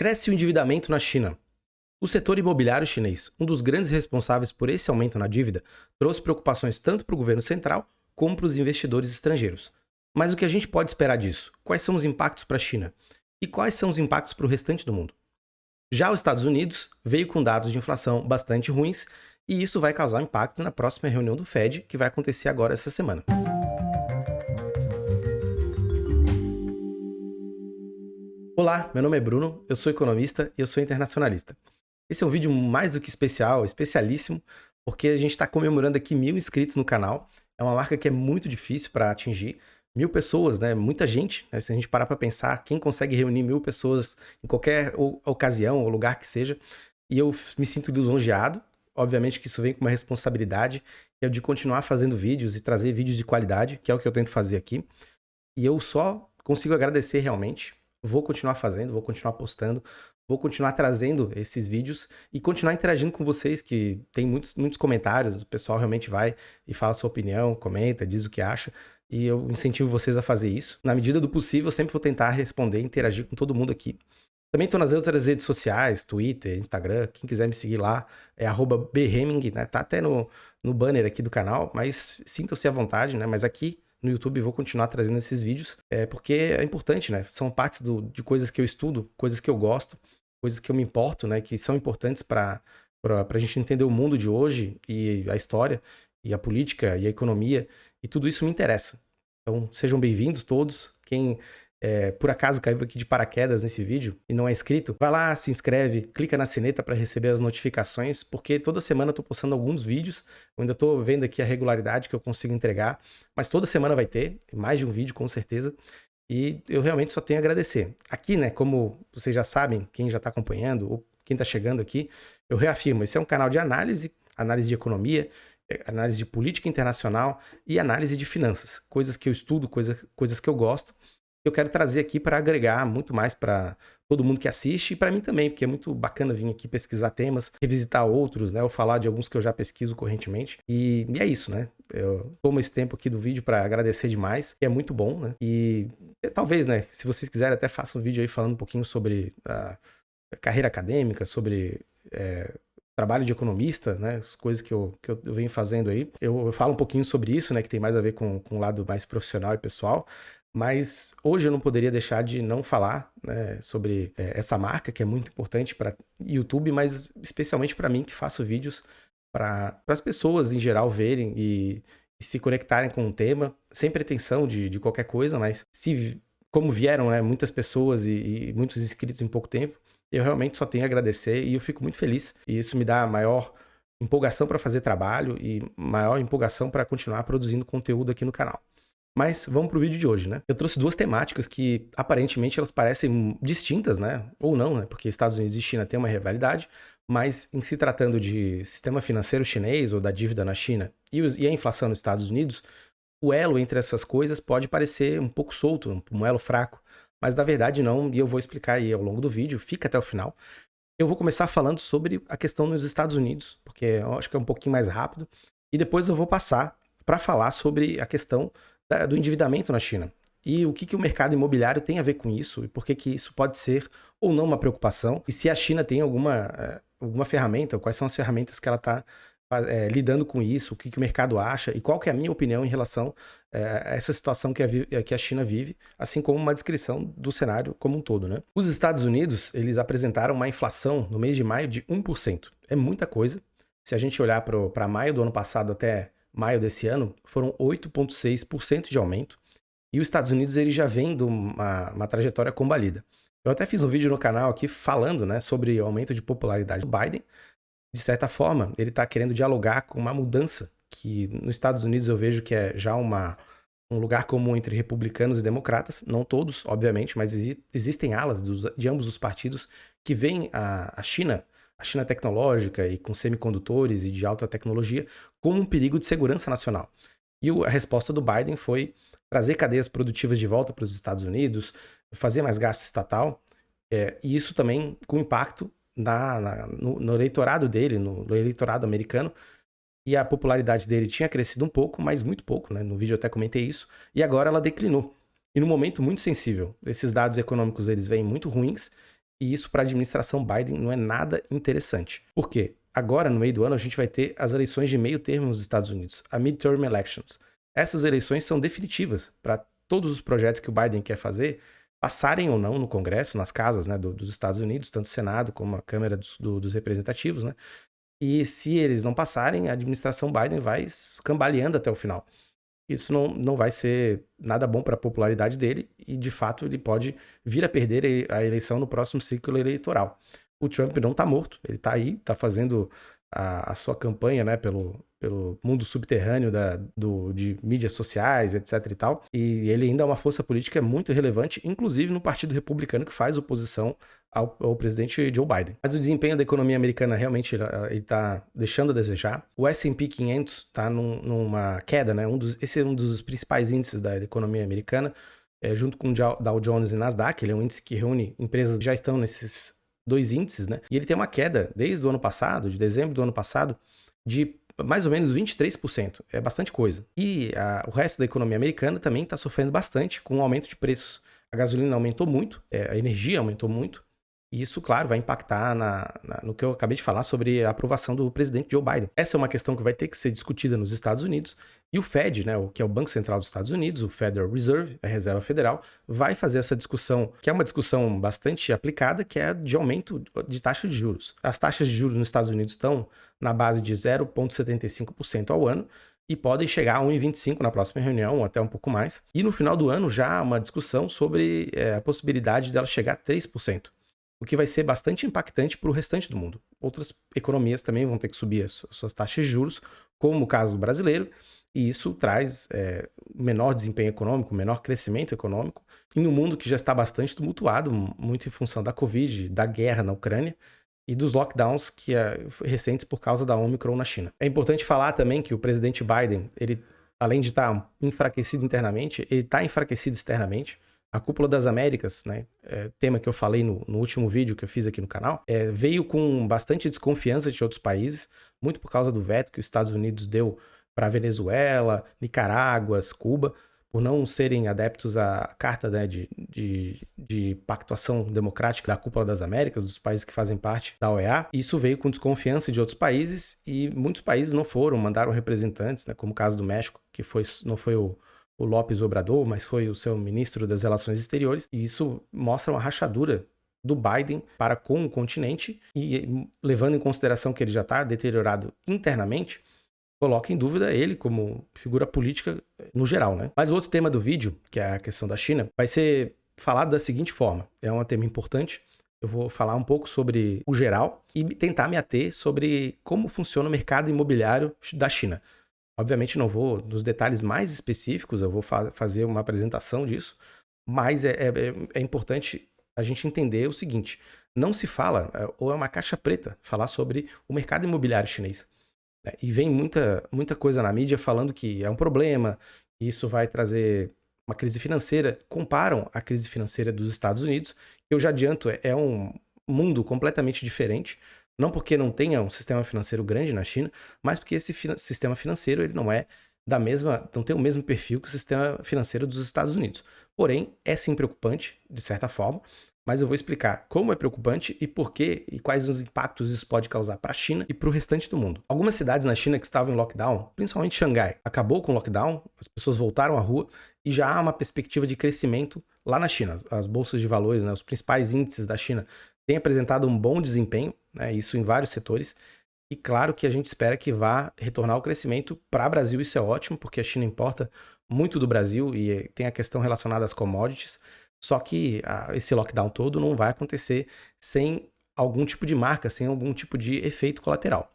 Cresce o endividamento na China. O setor imobiliário chinês, um dos grandes responsáveis por esse aumento na dívida, trouxe preocupações tanto para o governo central como para os investidores estrangeiros. Mas o que a gente pode esperar disso? Quais são os impactos para a China? E quais são os impactos para o restante do mundo? Já os Estados Unidos veio com dados de inflação bastante ruins e isso vai causar impacto na próxima reunião do Fed, que vai acontecer agora essa semana. Olá, meu nome é Bruno, eu sou economista e eu sou internacionalista. Esse é um vídeo mais do que especial, especialíssimo, porque a gente está comemorando aqui 1000 inscritos no canal. É uma marca que é muito difícil para atingir. 1000 pessoas, né? Muita gente, né? Se a gente parar para pensar, quem consegue reunir 1000 pessoas em qualquer ocasião ou lugar que seja, e eu me sinto lisonjeado. Obviamente que isso vem com uma responsabilidade, que é de continuar fazendo vídeos e trazer vídeos de qualidade, que é o que eu tento fazer aqui. E eu só consigo agradecer realmente. Vou continuar fazendo, vou continuar postando, vou continuar trazendo esses vídeos e continuar interagindo com vocês, que tem muitos comentários, o pessoal realmente vai e fala a sua opinião, comenta, diz o que acha, e eu incentivo vocês a fazer isso. Na medida do possível, eu sempre vou tentar responder e interagir com todo mundo aqui. Também estou nas outras redes sociais, Twitter, Instagram, quem quiser me seguir lá é @bhemming, né? Tá até no banner aqui do canal, mas sintam-se à vontade, né? Mas aqui no YouTube vou continuar trazendo esses vídeos, porque é importante, né? São partes de coisas que eu estudo, coisas que eu gosto, coisas que eu me importo, né? Que são importantes para a gente entender o mundo de hoje e a história, e a política, e a economia, e tudo isso me interessa. Então, sejam bem-vindos todos. Quem por acaso caiu aqui de paraquedas nesse vídeo e não é inscrito, vai lá, se inscreve, clica na sineta para receber as notificações, porque toda semana eu tô postando alguns vídeos. Eu ainda tô vendo aqui a regularidade que eu consigo entregar, mas toda semana vai ter mais de um vídeo com certeza. E eu realmente só tenho a agradecer. Aqui, né, como vocês já sabem, quem já está acompanhando ou quem está chegando aqui, eu reafirmo, esse é um canal de análise de economia, análise de política internacional e análise de finanças, coisas que eu estudo, coisas que eu gosto. Eu quero trazer aqui para agregar muito mais para todo mundo que assiste e para mim também, porque é muito bacana vir aqui pesquisar temas, revisitar outros, né, ou falar de alguns que eu já pesquiso correntemente. E é isso, né? Eu tomo esse tempo aqui do vídeo para agradecer demais, que é muito bom, né? E talvez, né, se vocês quiserem, até faça um vídeo aí falando um pouquinho sobre a carreira acadêmica, sobre trabalho de economista, né, as coisas que eu venho fazendo aí. Eu falo um pouquinho sobre isso, né, que tem mais a ver com o lado mais profissional e pessoal. Mas hoje eu não poderia deixar de não falar, né, sobre essa marca, que é muito importante para YouTube, mas especialmente para mim, que faço vídeos para as pessoas em geral verem e se conectarem com o tema, sem pretensão de qualquer coisa, mas como vieram, né, muitas pessoas e muitos inscritos em pouco tempo, eu realmente só tenho a agradecer e eu fico muito feliz. E isso me dá maior empolgação para fazer trabalho e maior empolgação para continuar produzindo conteúdo aqui no canal. Mas vamos pro vídeo de hoje, né? Eu trouxe duas temáticas que aparentemente elas parecem distintas, né? Ou não, né? Porque Estados Unidos e China têm uma rivalidade, mas em se tratando de sistema financeiro chinês ou da dívida na China e a inflação nos Estados Unidos, o elo entre essas coisas pode parecer um pouco solto, um elo fraco, mas na verdade não, e eu vou explicar aí ao longo do vídeo, fica até o final. Eu vou começar falando sobre a questão nos Estados Unidos, porque eu acho que é um pouquinho mais rápido, e depois eu vou passar para falar sobre a questão do endividamento na China. E o que o mercado imobiliário tem a ver com isso, e por que isso pode ser ou não uma preocupação, e se a China tem alguma ferramenta, quais são as ferramentas que ela está lidando com isso, o que o mercado acha, e qual que é a minha opinião em relação a essa situação que a China vive, assim como uma descrição do cenário como um todo, né? Os Estados Unidos, eles apresentaram uma inflação no mês de maio de 1%. É muita coisa. Se a gente olhar para maio do ano passado até maio desse ano, foram 8,6% de aumento. E os Estados Unidos ele já vem de uma trajetória combalida. Eu até fiz um vídeo no canal aqui falando, né, sobre o aumento de popularidade do Biden. De certa forma, ele está querendo dialogar com uma mudança que nos Estados Unidos eu vejo que é já um lugar comum entre republicanos e democratas. Não todos, obviamente, mas existem alas de ambos os partidos que veem a China tecnológica e com semicondutores e de alta tecnologia, como um perigo de segurança nacional. E a resposta do Biden foi trazer cadeias produtivas de volta para os Estados Unidos, fazer mais gasto estatal, e isso também com impacto no eleitorado dele, no eleitorado americano, e a popularidade dele tinha crescido um pouco, mas muito pouco, né? No vídeo eu até comentei isso, e agora ela declinou. E num momento muito sensível, esses dados econômicos eles vêm muito ruins, E isso para a administração Biden não é nada interessante. Por quê? Agora, no meio do ano, a gente vai ter as eleições de meio termo nos Estados Unidos, a midterm elections. Essas eleições são definitivas para todos os projetos que o Biden quer fazer passarem ou não no Congresso, nas casas, né, dos Estados Unidos, tanto o Senado como a Câmara dos Representativos, né? E se eles não passarem, a administração Biden vai cambaleando até o final. Isso não vai ser nada bom para a popularidade dele e, de fato, ele pode vir a perder a eleição no próximo ciclo eleitoral. O Trump não está morto, ele está aí, está fazendo a sua campanha, né, pelo mundo subterrâneo de mídias sociais, etc e tal, e ele ainda é uma força política muito relevante, inclusive no Partido Republicano, que faz oposição ao presidente Joe Biden. Mas o desempenho da economia americana realmente ele está deixando a desejar. O S&P 500 está numa queda, né? Esse é um dos principais índices da economia americana, junto com o Dow Jones e Nasdaq. Ele é um índice que reúne empresas que já estão nesses dois índices, né? E ele tem uma queda desde o ano passado, de dezembro do ano passado, de mais ou menos 23%. É bastante coisa. E o resto da economia americana também está sofrendo bastante com o aumento de preços. A gasolina aumentou muito, a energia aumentou muito. E isso, claro, vai impactar no que eu acabei de falar sobre a aprovação do presidente Joe Biden. Essa é uma questão que vai ter que ser discutida nos Estados Unidos. E o Fed, né, que é o Banco Central dos Estados Unidos, o Federal Reserve, a Reserva Federal, vai fazer essa discussão, que é uma discussão bastante aplicada, que é de aumento de taxa de juros. As taxas de juros nos Estados Unidos estão na base de 0,75% ao ano, e podem chegar a 1,25 na próxima reunião, ou até um pouco mais. E no final do ano já há uma discussão sobre a possibilidade dela chegar a 3%. O que vai ser bastante impactante para o restante do mundo. Outras economias também vão ter que subir as suas taxas de juros, como o caso do brasileiro, e isso traz menor desempenho econômico, menor crescimento econômico, em um mundo que já está bastante tumultuado, muito em função da Covid, da guerra na Ucrânia e dos lockdowns recentes por causa da Omicron na China. É importante falar também que o presidente Biden, ele, além de estar enfraquecido internamente, ele está enfraquecido externamente. A Cúpula das Américas, né, tema que eu falei no último vídeo que eu fiz aqui no canal, veio com bastante desconfiança de outros países, muito por causa do veto que os Estados Unidos deu para Venezuela, Nicarágua, Cuba, por não serem adeptos à Carta, né, de Pactuação Democrática da Cúpula das Américas, dos países que fazem parte da OEA. Isso veio com desconfiança de outros países e muitos países não foram, mandaram representantes, né, como o caso do México, que não foi o López Obrador, mas foi o seu ministro das Relações Exteriores, e isso mostra uma rachadura do Biden para com o continente, e levando em consideração que ele já está deteriorado internamente, coloca em dúvida ele como figura política no geral, né? Mas o outro tema do vídeo, que é a questão da China, vai ser falado da seguinte forma, é um tema importante. Eu vou falar um pouco sobre o geral e tentar me ater sobre como funciona o mercado imobiliário da China. Obviamente não vou nos detalhes mais específicos, eu vou fazer uma apresentação disso, mas é importante a gente entender o seguinte, não se fala, ou é uma caixa preta, falar sobre o mercado imobiliário chinês. Né? E vem muita coisa na mídia falando que é um problema, que isso vai trazer uma crise financeira, comparam a crise financeira dos Estados Unidos, que eu já adianto, é um mundo completamente diferente. Não porque não tenha um sistema financeiro grande na China, mas porque esse sistema financeiro ele não tem o mesmo perfil que o sistema financeiro dos Estados Unidos. Porém, é sim preocupante, de certa forma, mas eu vou explicar como é preocupante e por quê e quais os impactos isso pode causar para a China e para o restante do mundo. Algumas cidades na China que estavam em lockdown, principalmente Xangai, acabou com o lockdown, as pessoas voltaram à rua e já há uma perspectiva de crescimento lá na China. As bolsas de valores, né, os principais índices da China têm apresentado um bom desempenho, né, isso em vários setores. E claro que a gente espera que vá retornar o crescimento para o Brasil, isso é ótimo, porque a China importa muito do Brasil e tem a questão relacionada às commodities. Só que esse lockdown todo não vai acontecer sem algum tipo de marca, sem algum tipo de efeito colateral.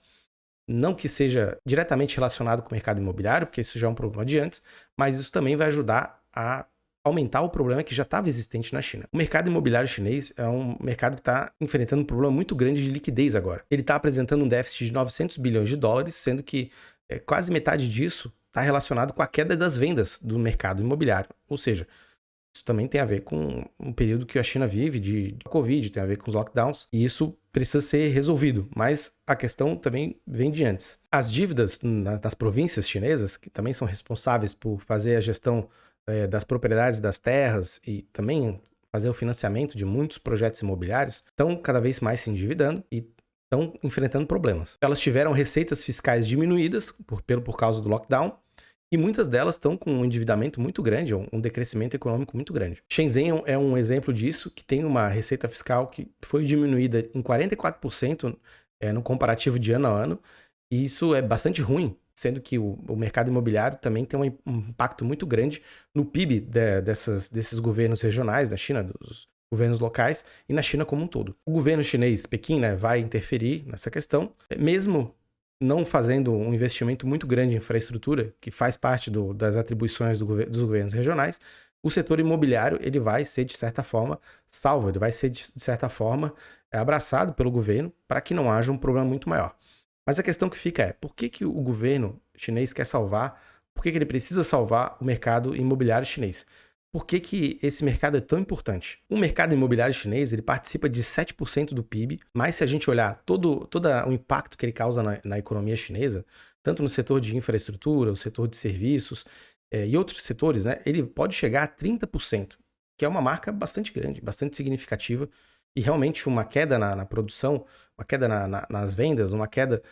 Não que seja diretamente relacionado com o mercado imobiliário, porque isso já é um problema de antes, mas isso também vai ajudar a aumentar o problema que já estava existente na China. O mercado imobiliário chinês é um mercado que está enfrentando um problema muito grande de liquidez agora. Ele está apresentando um déficit de 900 bilhões de dólares, sendo que quase metade disso está relacionado com a queda das vendas do mercado imobiliário. Ou seja, isso também tem a ver com um período que a China vive de Covid, tem a ver com os lockdowns, e isso precisa ser resolvido, mas a questão também vem de antes. As dívidas das províncias chinesas, que também são responsáveis por fazer a gestão das propriedades das terras e também fazer o financiamento de muitos projetos imobiliários, estão cada vez mais se endividando e estão enfrentando problemas. Elas tiveram receitas fiscais diminuídas por causa do lockdown, e muitas delas estão com um endividamento muito grande, um decrescimento econômico muito grande. Shenzhen é um exemplo disso, que tem uma receita fiscal que foi diminuída em 44% no comparativo de ano a ano, e isso é bastante ruim, sendo que o mercado imobiliário também tem um impacto muito grande no PIB desses governos regionais da China, dos governos locais, e na China como um todo. O governo chinês, Pequim, né, vai interferir nessa questão, mesmo não fazendo um investimento muito grande em infraestrutura, que faz parte das atribuições dos governos regionais. O setor imobiliário ele vai ser, de certa forma, salvo, ele vai ser, de certa forma, abraçado pelo governo para que não haja um problema muito maior. Mas a questão que fica é, por que o governo chinês quer salvar, por que ele precisa salvar o mercado imobiliário chinês? Por que esse mercado é tão importante? O mercado imobiliário chinês ele participa de 7% do PIB, mas se a gente olhar todo o impacto que ele causa na economia chinesa, tanto no setor de infraestrutura, o setor de serviços e outros setores, né, ele pode chegar a 30%, que é uma marca bastante grande, bastante significativa, e realmente uma queda na produção, uma queda nas vendas, uma queda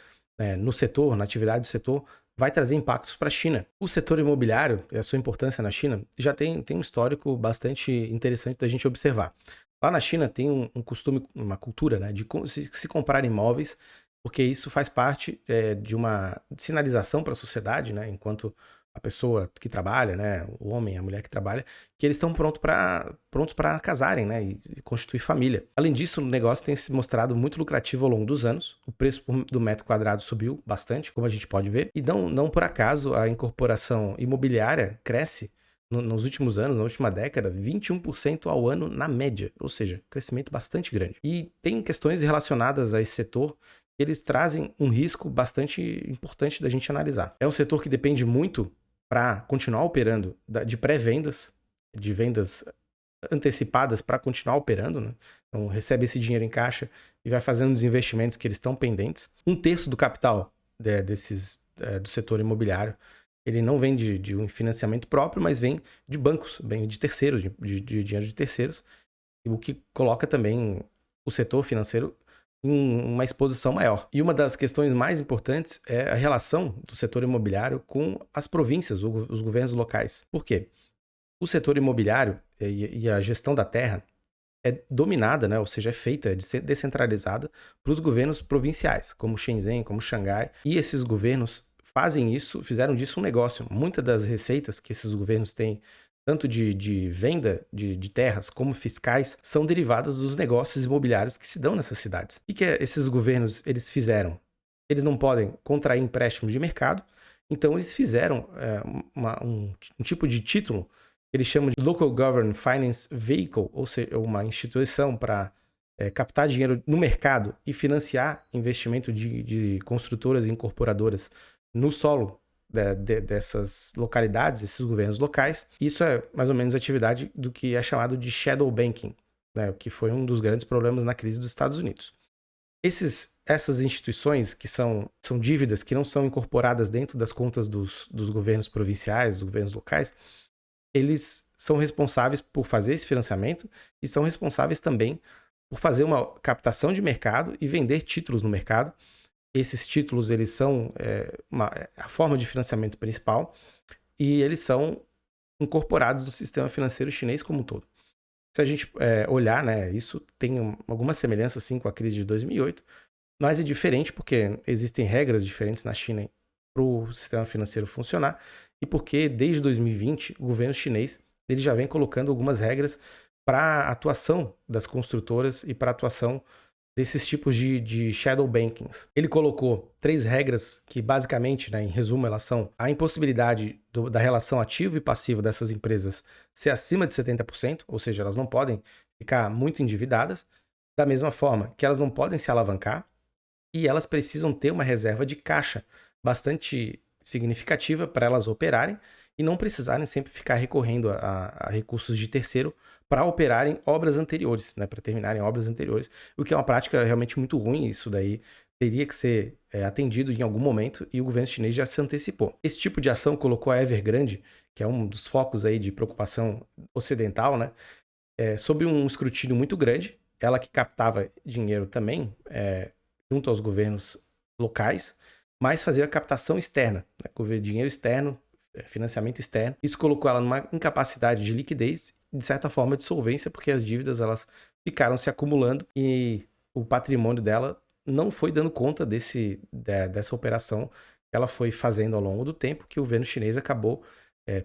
no setor, na atividade do setor, vai trazer impactos para a China. O setor imobiliário e a sua importância na China já tem um histórico bastante interessante da gente observar. Lá na China tem um costume, uma cultura, né, de se comprar imóveis, porque isso faz parte de uma sinalização para a sociedade, né, enquanto a pessoa que trabalha, né, o homem, a mulher que trabalha, que eles estão prontos para casarem, né, e constituir família. Além disso, o negócio tem se mostrado muito lucrativo ao longo dos anos. O preço do metro quadrado subiu bastante, como a gente pode ver. E não por acaso a incorporação imobiliária cresce nos últimos anos, na última década, 21% ao ano na média, ou seja, crescimento bastante grande. E tem questões relacionadas a esse setor que eles trazem um risco bastante importante da gente analisar. É um setor que depende muito para continuar operando de pré-vendas, de vendas antecipadas para continuar operando, né? Então recebe esse dinheiro em caixa e vai fazendo os investimentos que eles estão pendentes. 1/3 do capital do setor imobiliário, ele não vem de um financiamento próprio, mas vem de bancos, vem de terceiros, de dinheiro de terceiros, o que coloca também o setor financeiro em uma exposição maior. E uma das questões mais importantes é a relação do setor imobiliário com as províncias, os governos locais. Por quê? O setor imobiliário e a gestão da terra é dominada, né, ou seja, é feita, é descentralizada para os governos provinciais, como Shenzhen, como Xangai, e esses governos fizeram disso um negócio. Muitas das receitas que esses governos têm, tanto de venda de terras como fiscais, são derivadas dos negócios imobiliários que se dão nessas cidades. O que esses governos eles fizeram? Eles não podem contrair empréstimos de mercado, então eles fizeram um tipo de título que eles chamam de Local Government Finance Vehicle, ou seja, uma instituição para captar dinheiro no mercado e financiar investimento de construtoras e incorporadoras no solo dessas localidades, esses governos locais. Isso é mais ou menos a atividade do que é chamado de shadow banking, né, que foi um dos grandes problemas na crise dos Estados Unidos. Essas instituições que são dívidas que não são incorporadas dentro das contas dos governos provinciais, dos governos locais, eles são responsáveis por fazer esse financiamento e são responsáveis também por fazer uma captação de mercado e vender títulos no mercado. Esses títulos eles são a forma de financiamento principal e eles são incorporados no sistema financeiro chinês como um todo. Se a gente olhar, né, isso tem alguma semelhança sim com a crise de 2008, mas é diferente porque existem regras diferentes na China para o sistema financeiro funcionar e porque desde 2020 o governo chinês ele já vem colocando algumas regras para a atuação das construtoras e para a atuação desses tipos de shadow bankings. Ele colocou 3 regras que basicamente, né, em resumo, elas são a impossibilidade da relação ativo e passivo dessas empresas ser acima de 70%, ou seja, elas não podem ficar muito endividadas, da mesma forma que elas não podem se alavancar e elas precisam ter uma reserva de caixa bastante significativa para elas operarem e não precisarem sempre ficar recorrendo a recursos de terceiro para operarem obras anteriores, né, para terminarem obras anteriores, o que é uma prática realmente muito ruim. Isso daí teria que ser atendido em algum momento e o governo chinês já se antecipou. Esse tipo de ação colocou a Evergrande, que é um dos focos aí de preocupação ocidental, né, sob um escrutínio muito grande, ela que captava dinheiro também, junto aos governos locais, mas fazia a captação externa, né? Dinheiro externo, financiamento externo. Isso colocou ela numa incapacidade de liquidez, de certa forma de solvência, porque as dívidas elas ficaram se acumulando e o patrimônio dela não foi dando conta dessa operação que ela foi fazendo ao longo do tempo, que o governo chinês acabou,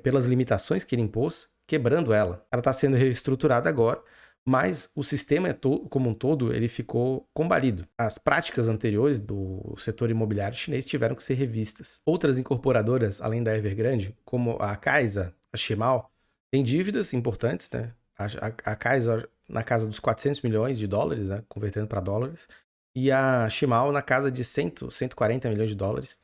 pelas limitações que ele impôs, quebrando ela. Ela está sendo reestruturada agora, mas o sistema como um todo ele ficou combalido. As práticas anteriores do setor imobiliário chinês tiveram que ser revistas. Outras incorporadoras, além da Evergrande, como a Caixa, a Shimao, têm dívidas importantes, né? A Caixa na casa dos 400 milhões de dólares, né? Convertendo para dólares, e a Shimao na casa de 140 milhões de dólares.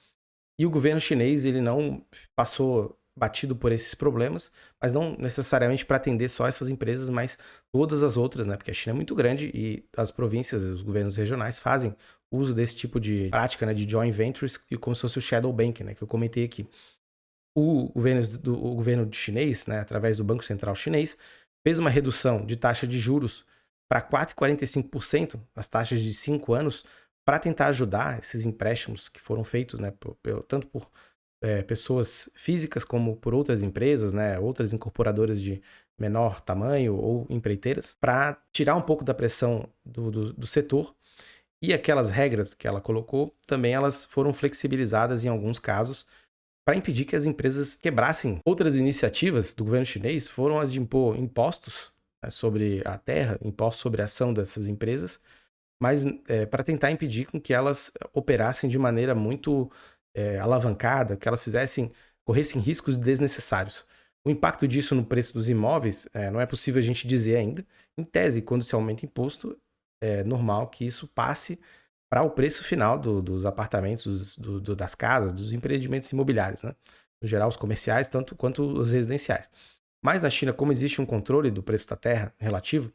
E o governo chinês ele não passou batido por esses problemas, mas não necessariamente para atender só essas empresas, mas todas as outras, né? Porque a China é muito grande e as províncias, os governos regionais fazem uso desse tipo de prática, né? De joint ventures, como se fosse o shadow banking, né? Que eu comentei aqui. O governo chinês, né? Através do Banco Central Chinês, fez uma redução de taxa de juros para 4,45%, as taxas de 5 anos, para tentar ajudar esses empréstimos que foram feitos, né? Tanto por pessoas físicas como por outras empresas, né, outras incorporadoras de menor tamanho ou empreiteiras, para tirar um pouco da pressão do setor. E aquelas regras que ela colocou, também elas foram flexibilizadas em alguns casos para impedir que as empresas quebrassem. Outras iniciativas do governo chinês foram as de impor impostos, né, sobre a terra, impostos sobre a ação dessas empresas, mas para tentar impedir com que elas operassem de maneira muito alavancada, que elas corressem riscos desnecessários. O impacto disso no preço dos imóveis não é possível a gente dizer ainda. Em tese, quando se aumenta imposto, é normal que isso passe para o preço final dos apartamentos, das casas, dos empreendimentos imobiliários, né? No geral, os comerciais, tanto quanto os residenciais. Mas na China, como existe um controle do preço da terra relativo,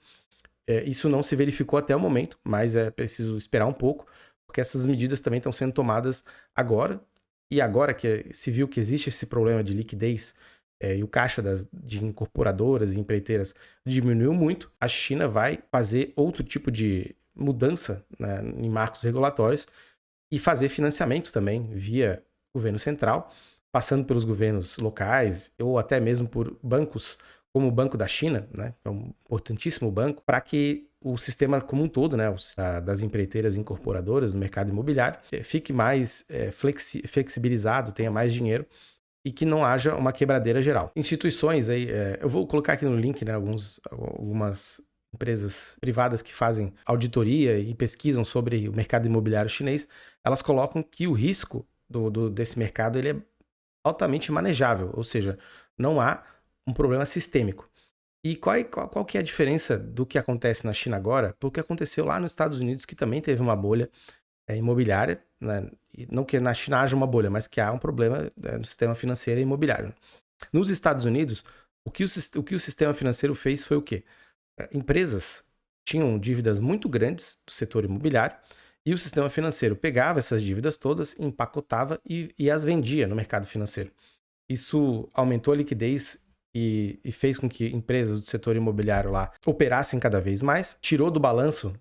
isso não se verificou até o momento, mas é preciso esperar um pouco, porque essas medidas também estão sendo tomadas agora. E agora que se viu que existe esse problema de liquidez e o caixa de incorporadoras e empreiteiras diminuiu muito, a China vai fazer outro tipo de mudança, né, em marcos regulatórios e fazer financiamento também via governo central, passando pelos governos locais ou até mesmo por bancos como o Banco da China, né, que é um importantíssimo banco, para que o sistema como um todo, né, das empreiteiras incorporadoras no mercado imobiliário, fique mais flexibilizado, tenha mais dinheiro e que não haja uma quebradeira geral. Instituições aí, eu vou colocar aqui no link, né, algumas empresas privadas que fazem auditoria e pesquisam sobre o mercado imobiliário chinês, elas colocam que o risco desse mercado ele é altamente manejável, ou seja, não há um problema sistêmico. E qual que é a diferença do que acontece na China agora para o que aconteceu lá nos Estados Unidos, que também teve uma bolha imobiliária, né? E não que na China haja uma bolha, mas que há um problema no sistema financeiro e imobiliário. Nos Estados Unidos, o que o sistema financeiro fez foi o quê? Empresas tinham dívidas muito grandes do setor imobiliário e o sistema financeiro pegava essas dívidas todas, empacotava e as vendia no mercado financeiro. Isso aumentou a liquidez e fez com que empresas do setor imobiliário lá operassem cada vez mais, tirou do balanço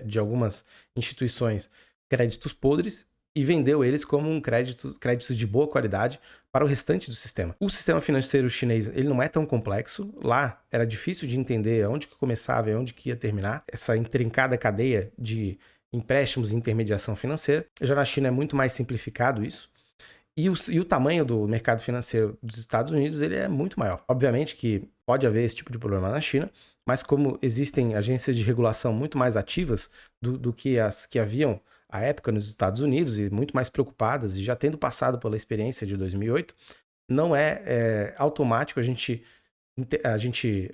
de algumas instituições créditos podres e vendeu eles como créditos de boa qualidade para o restante do sistema. O sistema financeiro chinês ele não é tão complexo. Lá era difícil de entender onde que começava e onde que ia terminar essa intrincada cadeia de empréstimos e intermediação financeira. Já na China é muito mais simplificado isso. E o tamanho do mercado financeiro dos Estados Unidos ele é muito maior. Obviamente que pode haver esse tipo de problema na China, mas como existem agências de regulação muito mais ativas do que as que haviam à época nos Estados Unidos e muito mais preocupadas e já tendo passado pela experiência de 2008, não é automático a gente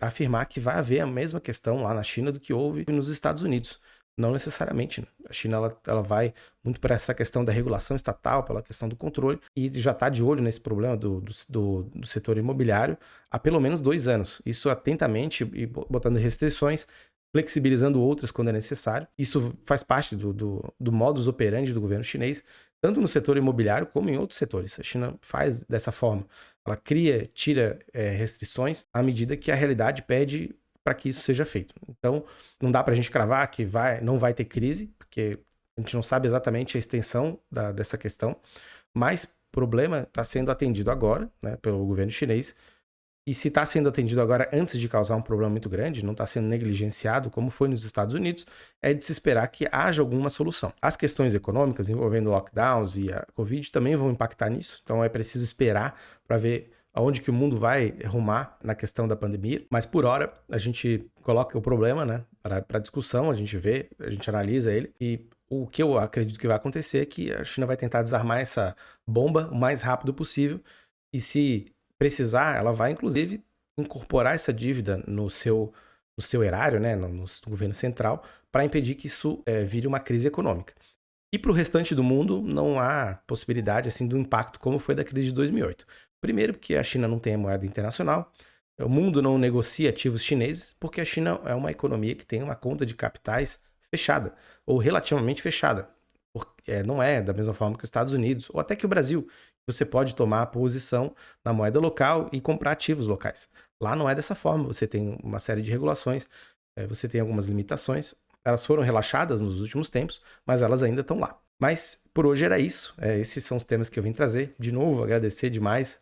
afirmar que vai haver a mesma questão lá na China do que houve nos Estados Unidos. Não necessariamente, né? A China ela vai muito para essa questão da regulação estatal, pela questão do controle, e já está de olho nesse problema do setor imobiliário há pelo menos 2 anos. Isso atentamente e botando restrições, flexibilizando outras quando é necessário. Isso faz parte do modus operandi do governo chinês, tanto no setor imobiliário como em outros setores. A China faz dessa forma. Ela tira restrições à medida que a realidade pede para que isso seja feito. Então, não dá para a gente cravar que não vai ter crise, porque a gente não sabe exatamente a extensão dessa questão, mas o problema está sendo atendido agora, né, pelo governo chinês. E se está sendo atendido agora antes de causar um problema muito grande, não está sendo negligenciado como foi nos Estados Unidos, é de se esperar que haja alguma solução. As questões econômicas envolvendo lockdowns e a Covid também vão impactar nisso, então é preciso esperar para ver aonde que o mundo vai rumar na questão da pandemia. Mas por hora a gente coloca o problema, né, para discussão, a gente vê, a gente analisa ele e o que eu acredito que vai acontecer é que a China vai tentar desarmar essa bomba o mais rápido possível e se precisar, ela vai inclusive incorporar essa dívida no seu erário, né, no governo central, para impedir que isso vire uma crise econômica. E para o restante do mundo não há possibilidade assim do impacto como foi da crise de 2008. Primeiro porque a China não tem a moeda internacional, o mundo não negocia ativos chineses, porque a China é uma economia que tem uma conta de capitais fechada, ou relativamente fechada. Não é da mesma forma que os Estados Unidos, ou até que o Brasil. Você pode tomar a posição na moeda local e comprar ativos locais. Lá não é dessa forma, você tem uma série de regulações, você tem algumas limitações. Elas foram relaxadas nos últimos tempos, mas elas ainda estão lá. Mas por hoje era isso. Esses são os temas que eu vim trazer. De novo, agradecer demais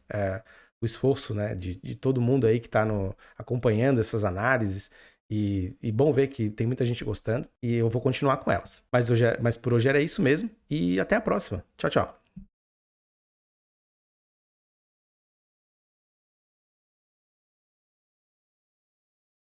o esforço, né, de todo mundo aí que está acompanhando essas análises. E bom ver que tem muita gente gostando. E eu vou continuar com elas. Mas por hoje era isso mesmo. E até a próxima. Tchau, tchau.